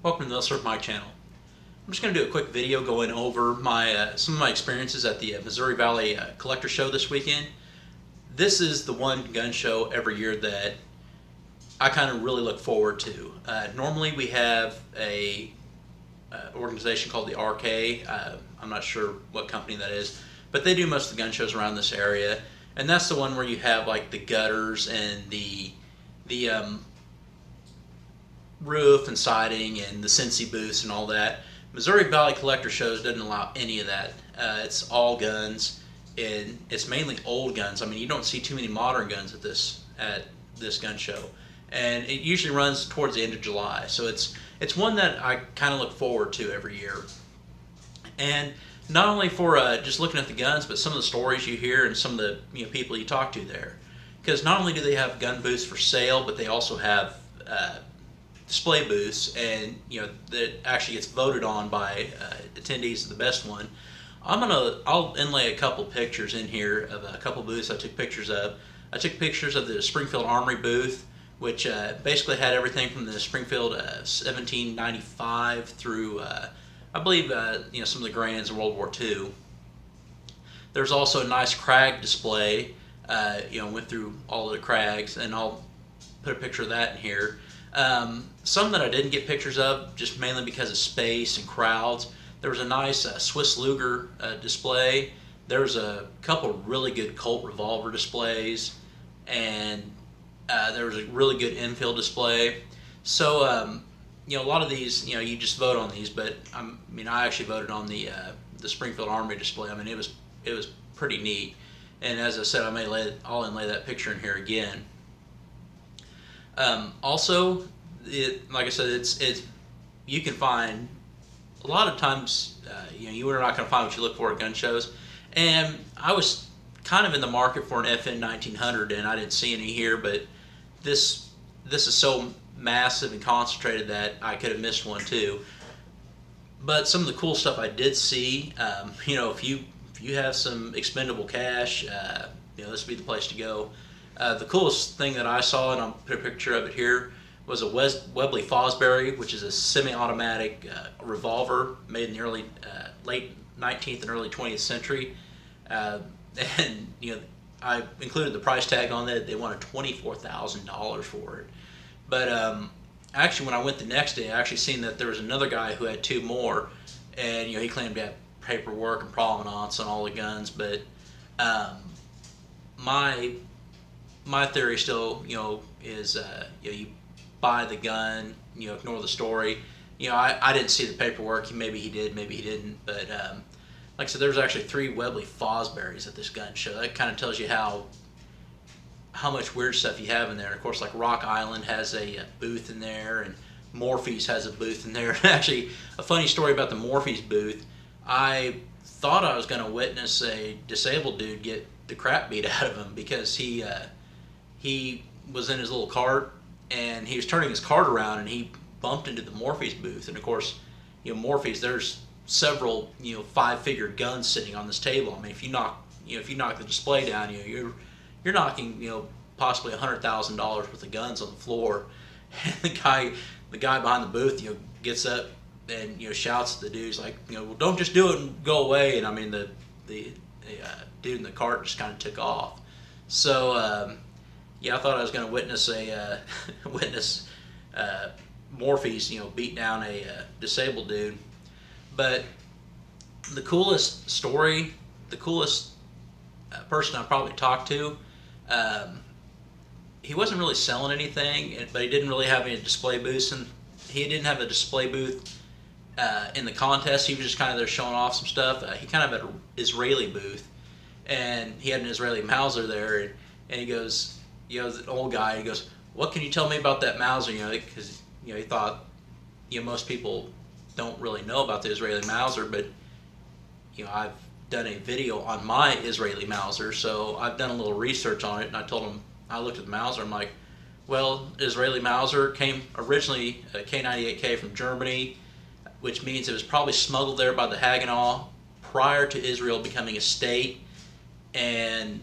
Welcome to the Surf My channel. I'm just going to do a quick video going over some of my experiences at the Missouri Valley Collector Show this weekend. This is the one gun show every year that I kind of really look forward to. Normally we have a organization called the RK. I'm not sure what company that is, but they do most of the gun shows around this area, and that's the one where you have like the gutters and the roof and siding and the Cincy booths and all that. Missouri Valley Collector Shows doesn't allow any of that. It's all guns, and it's mainly old guns. I mean, you don't see too many modern guns at this gun show, and it usually runs towards the end of July. So it's one that I kind of look forward to every year, and not only for just looking at the guns, but some of the stories you hear and some of the people you talk to there. Because not only do they have gun booths for sale, but they also have display booths, and that actually gets voted on by attendees of the best one. I'll inlay a couple pictures in here of a couple booths I took pictures of. I took pictures of the Springfield Armory booth, which basically had everything from the Springfield 1795 through I believe some of the Grands in World War II. There's also a nice Krag display. Went through all of the Krags, and I'll put a picture of that in here. Some that I didn't get pictures of, just mainly because of space and crowds. There was a nice Swiss Luger display. There was a couple really good Colt revolver displays, and there was a really good Enfield display. So a lot of these, you just vote on these, but I actually voted on the Springfield Armory display. I mean, it was pretty neat. And as I said, I'll inlay that picture in here again. Also, like I said, it's you can find a lot of times you are not going to find what you look for at gun shows. And I was kind of in the market for an FN 1900, and I didn't see any here, but this is so massive and concentrated that I could have missed one too. But some of the cool stuff I did see, if you have some expendable cash, this would be the place to go. The coolest thing that I saw, and I'll put a picture of it here, was a Webley Fosbury, which is a semi-automatic revolver made in the late 19th and early 20th century. And I included the price tag on that. They wanted $24,000 for it. But actually, when I went the next day, I actually seen that there was another guy who had two more, and he claimed to have paperwork and provenance on all the guns. But my theory still, is you buy the gun, ignore the story. I didn't see the paperwork. Maybe he did, maybe he didn't. But like I said, there's actually 3 Webley Fosburys at this gun show. That kind of tells you how much weird stuff you have in there. And of course, like Rock Island has a booth in there, and Morphy's has a booth in there. Actually, a funny story about the Morphy's booth. I thought I was going to witness a disabled dude get the crap beat out of him because he was in his little cart, and he was turning his cart around, and he bumped into the Morphy's booth. And of course, Morphy's, there's several 5-figure guns sitting on this table. I mean, if you knock the display down, you're knocking possibly $100,000 worth of guns on the floor. And the guy behind the booth gets up and shouts at the dudes like, well, don't just do it and go away. And I mean, the dude in the cart just kind of took off. So I thought I was going to witness Morphy's beat down a disabled dude. But the coolest story, the coolest person I probably talked to, he wasn't really selling anything, but he didn't really have any display booths, and he didn't have a display booth in the contest. He was just kind of there showing off some stuff. He kind of had an Israeli booth, and he had an Israeli Mauser there, and he goes, the old guy, he goes, what can you tell me about that Mauser? Because he thought most people don't really know about the Israeli Mauser, but I've done a video on my Israeli Mauser, so I've done a little research on it, and I told him, I looked at the Mauser, I'm like, well, Israeli Mauser came originally a K98K from Germany, which means it was probably smuggled there by the Haganah prior to Israel becoming a state, and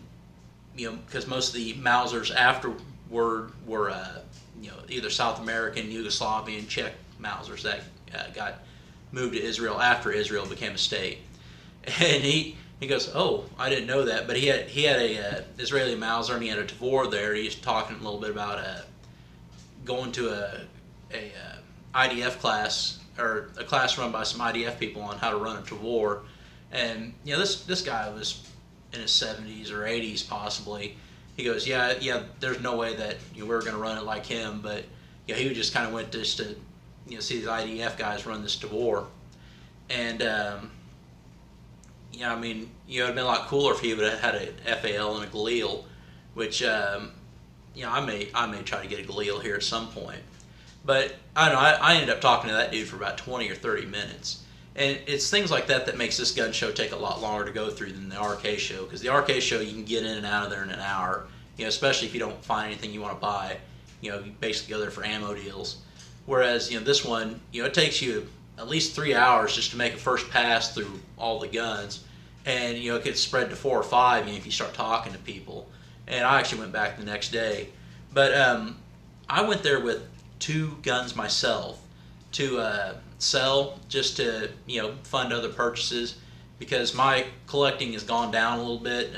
because most of the Mausers afterward were either South American, Yugoslavian, Czech Mausers that got moved to Israel after Israel became a state. And he goes, "Oh, I didn't know that." But he had a Israeli Mauser, and he had a Tavor there. He's talking a little bit about going to a IDF class, or a class run by some IDF people on how to run a Tavor. And this guy was in his 70s or 80s possibly. He goes, "Yeah, there's no way that we were going to run it like him." But he just kind of went just to see these IDF guys run this Tavor. And I mean, it'd been a lot cooler if he would have had a FAL and a Galil, which I may try to get a Galil here at some point. But I don't know, I ended up talking to that dude for about 20 or 30 minutes. And it's things like that that makes this gun show take a lot longer to go through than the RK show, because the RK show you can get in and out of there in an hour, especially if you don't find anything you want to buy. You basically go there for ammo deals. Whereas this one, it takes you at least 3 hours just to make a first pass through all the guns, and it gets spread to 4 or 5 if you start talking to people. And I actually went back the next day, but I went there with 2 guns myself to sell, just to fund other purchases, because my collecting has gone down a little bit.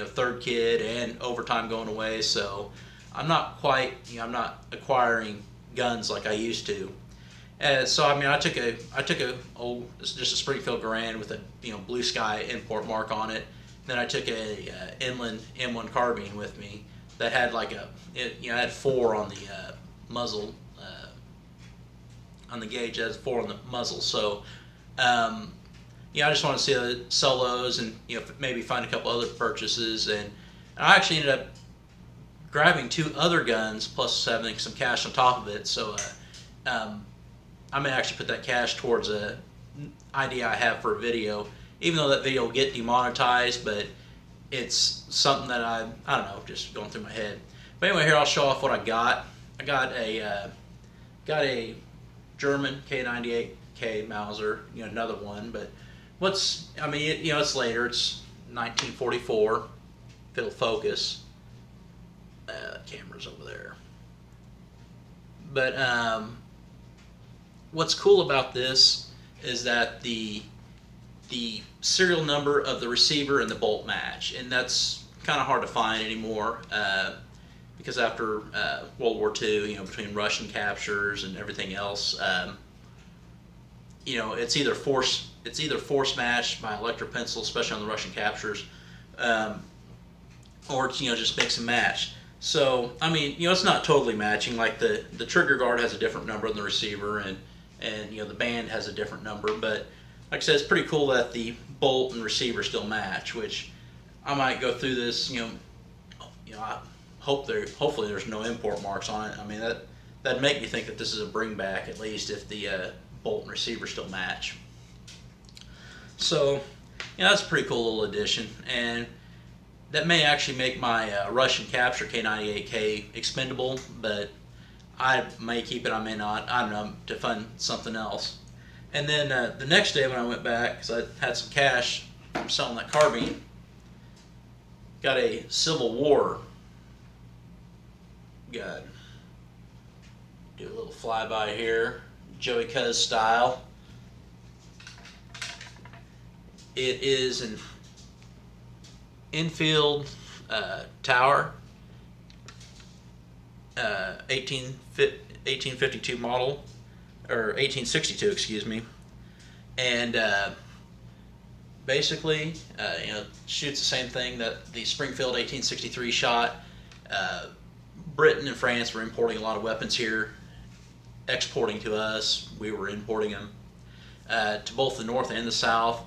Third kid and overtime going away, so I'm not quite I'm not acquiring guns like I used to. So I mean, I took a just a Springfield Garand with a Blue Sky import mark on it. Then I took a Inland M1 carbine with me that had had 4 on the muzzle, on the gauge. It has 4 on the muzzle. So I just wanted to see sell those, and maybe find a couple other purchases. And I actually ended up grabbing 2 other guns plus having some cash on top of it. So I may actually put that cash towards a idea I have for a video, even though that video will get demonetized, but it's something that I don't know, just going through my head. But anyway, here I'll show off what I got. I got a German K98K Mauser, another one, but it's later. It's 1944. If it'll focus. The camera's over there. But what's cool about this is that the serial number of the receiver and the bolt match, and that's kind of hard to find anymore, because after World War II, between Russian captures and everything else, it's either force matched by electric pencil, especially on the Russian captures, or it's just mix and match. So I mean, it's not totally matching. Like the trigger guard has a different number than the receiver, and the band has a different number. But like I said, it's pretty cool that the bolt and receiver still match. Which I might go through this. I hopefully there's no import marks on it. I mean, that'd make me think that this is a bring back, at least if the bolt and receiver still match. So that's a pretty cool little addition, and that may actually make my Russian capture K98K expendable, but I may keep it, I may not. I don't know, to fund something else. And then the next day when I went back, because I had some cash from selling that carbine, got a Civil War gun. Do a little flyby here, Joey Cuz style. It is an Enfield Tower, 1852 model, or 1862, excuse me, and basically, shoots the same thing that the Springfield 1863 shot. Britain and France were importing a lot of weapons here, exporting to us. We were importing them to both the North and the South.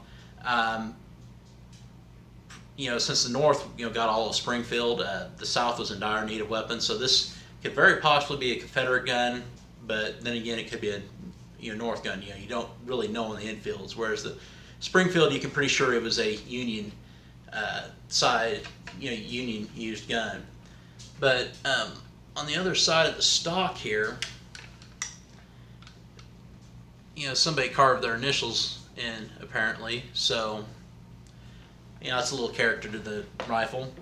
Since the North, got all of Springfield, the South was in dire need of weapons. So this could very possibly be a Confederate gun, but then again, it could be a North gun. You don't really know in the infields. Whereas the Springfield, you can pretty sure it was a Union side, Union used gun. But on the other side of the stock here, somebody carved their initials in, apparently. So it's a little character to the rifle.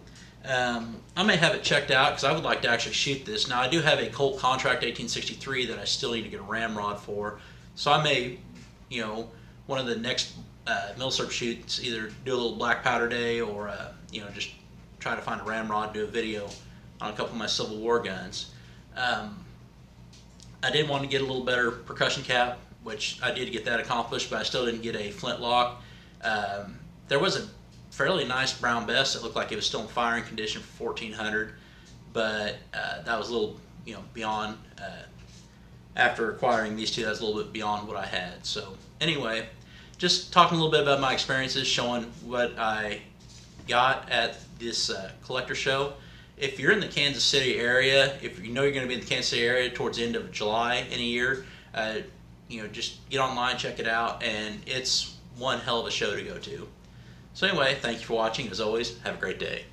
I may have it checked out because I would like to actually shoot this. Now I do have a Colt Contract 1863 that I still need to get a ramrod for, so I may, one of the next milsurp shoots, either do a little black powder day or just try to find a ramrod, do a video on a couple of my Civil War guns. I did want to get a little better percussion cap, which I did get that accomplished, but I still didn't get a flintlock. There was a fairly nice brown bess that looked like it was still in firing condition for 1400, but that was a little beyond. After acquiring these two, that's a little bit beyond what I had. So anyway, just talking a little bit about my experiences, showing what I got at this collector show. If you're in the Kansas City area, if you know you're going to be in the Kansas City area towards the end of July in a year, just get online, check it out, and it's one hell of a show to go to. So anyway, thank you for watching. As always, have a great day.